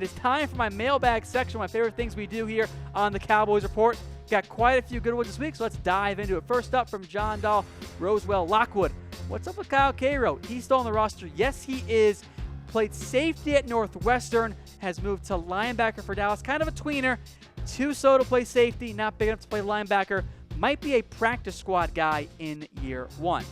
It's time for my mailbag section, my favorite things we do here on the Cowboys Report. Got quite a few good ones this week, so let's dive into it. First up from John Dahl, Roswell Lockwood. What's up with Kyle Quiero? He's still on the roster. Yes, he is. Played safety at Northwestern, has moved to linebacker for Dallas. Kind of a tweener. Too slow to play safety, not big enough to play linebacker. Might be a practice squad guy in year one.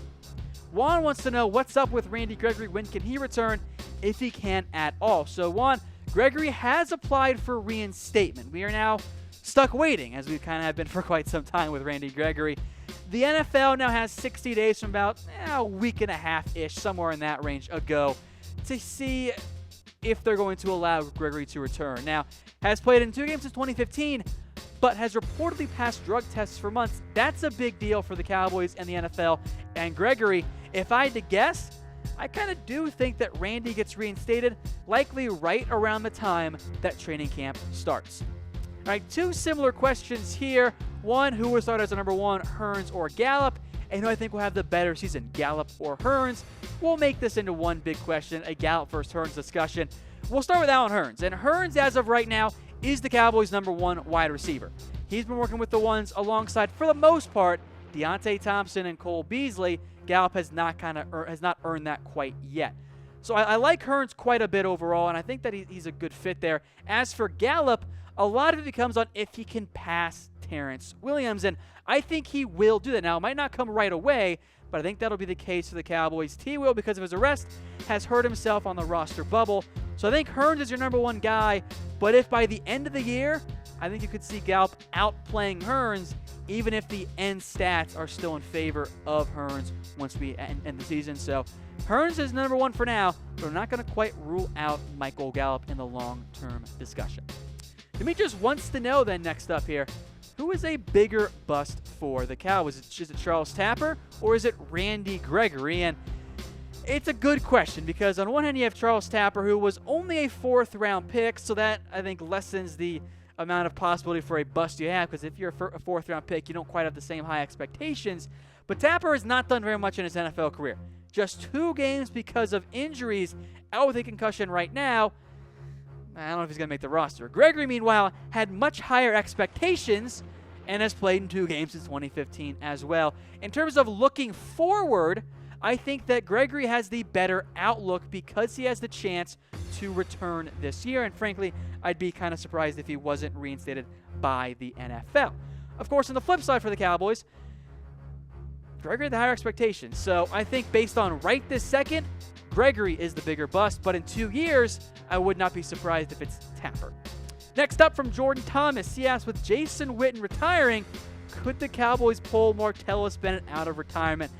Juan wants to know what's up with Randy Gregory. When can he return, if he can at all? So Juan, Gregory has applied for reinstatement. We are now stuck waiting, as we kind of have been for quite some time with Randy Gregory. The NFL now has 60 days from about a week and a half-ish, somewhere in that range ago, to see if they're going to allow Gregory to return. Now, has played in 2 games since 2015, but has reportedly passed drug tests for months. That's a big deal for the Cowboys and the NFL. And Gregory, if I had to guess, I kind of do think that Randy gets reinstated, likely right around the time that training camp starts. All right, 2 similar questions here. One, who will start as the number 1, Hurns or Gallup? And who I think will have the better season, Gallup or Hurns? We'll make this into one big question, a Gallup versus Hurns discussion. We'll start with Allen Hurns. And Hurns, as of right now, is the Cowboys' number 1 wide receiver. He's been working with the ones alongside, for the most part, Deontay Thompson and Cole Beasley. Gallup has not earned that quite yet. So I like Hurns quite a bit overall, and I think that he's a good fit there. As for Gallup, a lot of it becomes on if he can pass Terrence Williams, and I think he will do that. Now, it might not come right away, but I think that'll be the case for the Cowboys. T. Will, because of his arrest, has hurt himself on the roster bubble. So I think Hurns is your number 1 guy, but if by the end of the year, I think you could see Gallup outplaying Hurns, even if the end stats are still in favor of Hurns once we end the season. So Hurns is number 1 for now, but we're not going to quite rule out Michael Gallup in the long-term discussion. Demetrius wants to know then, next up here, who is a bigger bust for the Cowboys? Is it Charles Tapper or is it Randy Gregory? And it's a good question because on one hand you have Charles Tapper, who was only a 4th-round pick, so that I think lessens the amount of possibility for a bust you have, because if you're a 4th-round pick, you don't quite have the same high expectations. But Tapper has not done very much in his NFL career. Just 2 games because of injuries, out with a concussion right now. I don't know if he's going to make the roster. Gregory, meanwhile, had much higher expectations and has played in 2 games since 2015 as well. In terms of looking forward, I think that Gregory has the better outlook because he has the chance to return this year. And frankly, I'd be kind of surprised if he wasn't reinstated by the NFL. Of course, on the flip side for the Cowboys, Gregory had the higher expectations. So I think based on right this second, Gregory is the bigger bust. But in 2 years, I would not be surprised if it's Tapper. Next up from Jordan Thomas, he asks, with Jason Witten retiring, could the Cowboys pull Martellus Bennett out of retirement?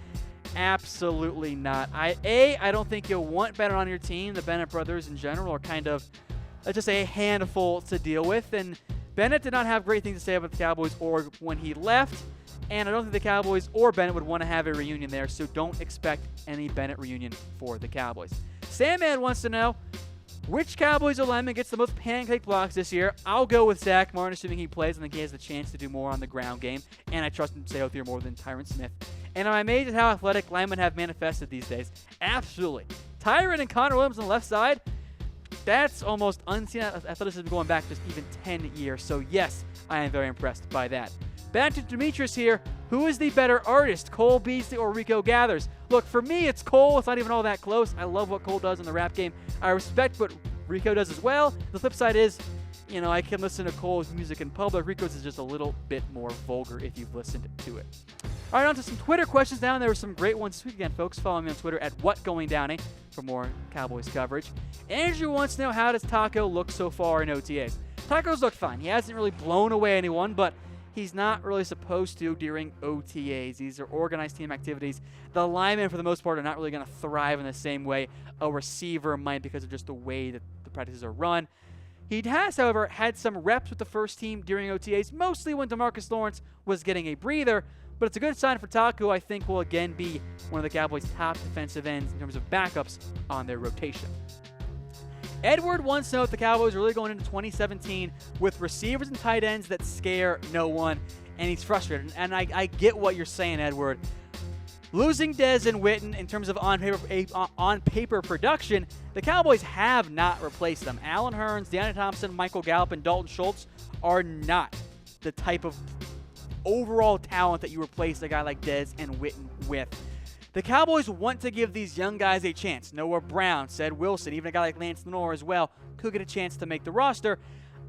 Absolutely not. I don't think you'll want Bennett on your team. The Bennett brothers in general are kind of, let's just say, a handful to deal with. And Bennett did not have great things to say about the Cowboys or when he left. And I don't think the Cowboys or Bennett would want to have a reunion there, so don't expect any Bennett reunion for the Cowboys. Sandman wants to know, which Cowboys lineman gets the most pancake blocks this year? I'll go with Zack Martin, assuming he plays. I think he has the chance to do more on the ground game, and I trust him to stay healthier more than Tyron Smith. And I'm amazed at how athletic linemen have manifested these days. Absolutely. Tyron and Connor Williams on the left side, that's almost unseen athleticism going back just even 10 years. So yes, I am very impressed by that. Back to Demetrius here. Who is the better artist, Cole Beasley or Rico Gathers? Look, for me, it's Cole. It's not even all that close. I love what Cole does in the rap game. I respect what Rico does as well. The flip side is, I can listen to Cole's music in public. Rico's is just a little bit more vulgar if you've listened to it. All right, on to some Twitter questions now. There were some great ones this week again, folks. Follow me on Twitter at WhatGoingDowney for more Cowboys coverage. Andrew wants to know, how does Taco look so far in OTAs? Taco's looked fine. He hasn't really blown away anyone, but he's not really supposed to during OTAs. These are organized team activities. The linemen, for the most part, are not really going to thrive in the same way a receiver might because of just the way that the practices are run. He has, however, had some reps with the first team during OTAs, mostly when DeMarcus Lawrence was getting a breather. But it's a good sign for Taco. I think will again be one of the Cowboys' top defensive ends in terms of backups on their rotation. Edward wants to know if the Cowboys are really going into 2017 with receivers and tight ends that scare no one, and he's frustrated. And I get what you're saying, Edward. Losing Dez and Witten in terms of on-paper production, the Cowboys have not replaced them. Allen Hurns, Deanna Thompson, Michael Gallup, and Dalton Schultz are not the type of overall talent that you replace a guy like Dez and Witten with. The Cowboys want to give these young guys a chance. Noah Brown, Ced Wilson, even a guy like Lance Lenore as well could get a chance to make the roster.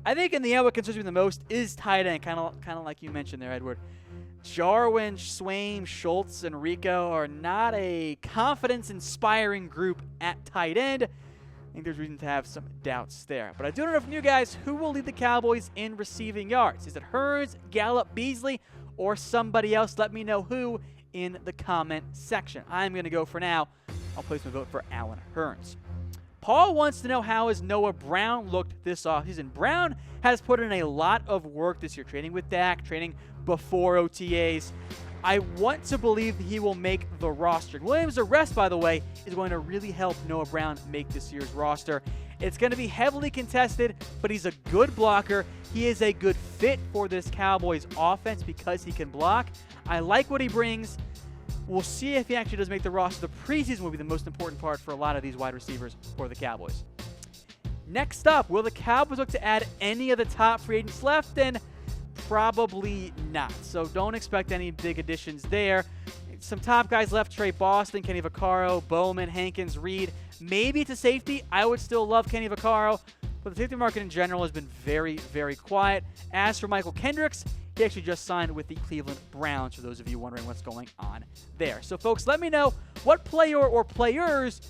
I think in the end what concerns me the most is tight end, kind of like you mentioned there, Edward. Jarwin, Swaim, Schultz, and Rico are not a confidence-inspiring group at tight end. I think there's reason to have some doubts there. But I do know from you guys who will lead the Cowboys in receiving yards. Is it Hurns, Gallup, Beasley, or somebody else? Let me know who in the comment section. I'm going to go for now. I'll place my vote for Allen Hurns. Paul wants to know how has Noah Brown looked this offseason. Brown has put in a lot of work this year, training with Dak, training before OTAs. I want to believe he will make the roster. Williams' arrest, by the way, is going to really help Noah Brown make this year's roster. It's going to be heavily contested, but he's a good blocker. He is a good fit for this Cowboys offense because he can block. I like what he brings. We'll see if he actually does make the roster. The preseason will be the most important part for a lot of these wide receivers for the Cowboys. Next up, will the Cowboys look to add any of the top free agents left? And probably not. So don't expect any big additions there. Some top guys left: Trey Boston, Kenny Vaccaro, Bowman, Hankins, Reed. Maybe it's a safety. I would still love Kenny Vaccaro, but the safety market in general has been very, very quiet. As for Michael Kendricks, he actually just signed with the Cleveland Browns, for those of you wondering what's going on there. So, folks, let me know, what player or players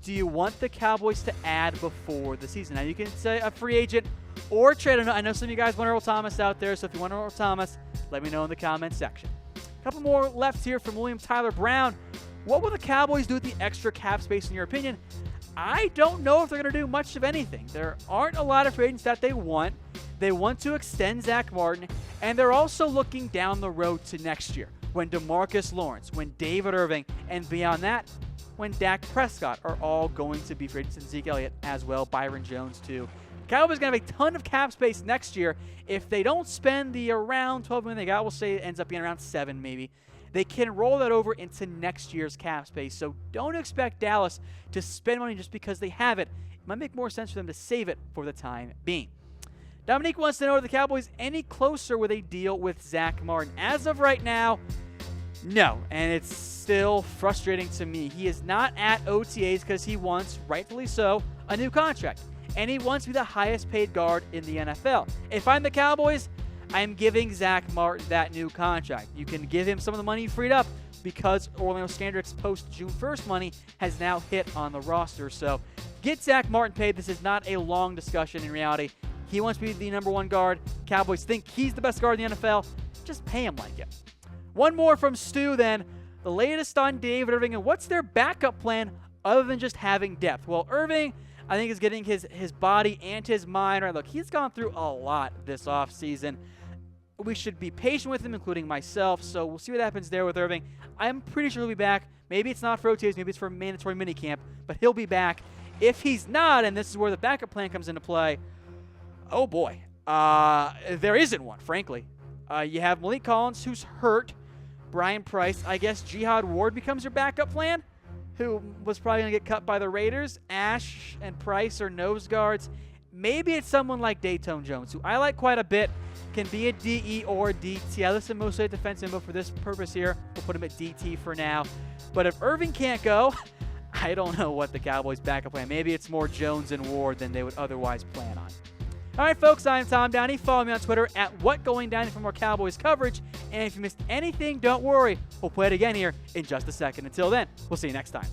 do you want the Cowboys to add before the season? Now, you can say a free agent or trade. I know some of you guys want Earl Thomas out there, so if you want Earl Thomas, let me know in the comments section. A couple more left here from William Tyler Brown. What will the Cowboys do with the extra cap space, in your opinion? I don't know if they're going to do much of anything. There aren't a lot of free agents that they want. They want to extend Zack Martin, and they're also looking down the road to next year when DeMarcus Lawrence, when David Irving, and beyond that, when Dak Prescott are all going to be free agents, and Zeke Elliott as well, Byron Jones too. Cowboys going to have a ton of cap space next year. If they don't spend the around $12 million they got, we'll say it ends up being around $7 maybe. They can roll that over into next year's cap space. So don't expect Dallas to spend money just because they have it. It might make more sense for them to save it for the time being. Dominique wants to know, are the Cowboys any closer with a deal with Zack Martin? As of right now, no. And it's still frustrating to me. He is not at OTAs because he wants, rightfully so, a new contract. And he wants to be the highest paid guard in the NFL. If I'm the Cowboys, I'm giving Zack Martin that new contract. You can give him some of the money freed up because Orlando Scandrick's post-June 1st money has now hit on the roster. So get Zack Martin paid. This is not a long discussion in reality. He wants to be the number one guard. Cowboys think he's the best guard in the NFL. Just pay him like it. One more from Stu then. The latest on David Irving, and what's their backup plan other than just having depth? Well, Irving, I think, is getting his body and his mind right. Look, he's gone through a lot this offseason. We should be patient with him, including myself, so we'll see what happens there with Irving. I'm pretty sure he'll be back. Maybe it's not for OTAs, maybe it's for mandatory minicamp, but he'll be back. If he's not, and this is where the backup plan comes into play, oh boy, there isn't one, frankly. You have Malik Collins, who's hurt. Brian Price. I guess Jihad Ward becomes your backup plan, who was probably going to get cut by the Raiders. Ash and Price are nose guards. Maybe it's someone like Dayton Jones, who I like quite a bit, can be a DE or DT. I listen mostly at defensive, but for this purpose here, we'll put him at DT for now. But if Irving can't go, I don't know what the Cowboys' backup plan. Maybe it's more Jones and Ward than they would otherwise plan on. All right, folks, I'm Tom Downey. Follow me on Twitter at WhatGoingDowney for more Cowboys coverage. And if you missed anything, don't worry. We'll play it again here in just a second. Until then, we'll see you next time.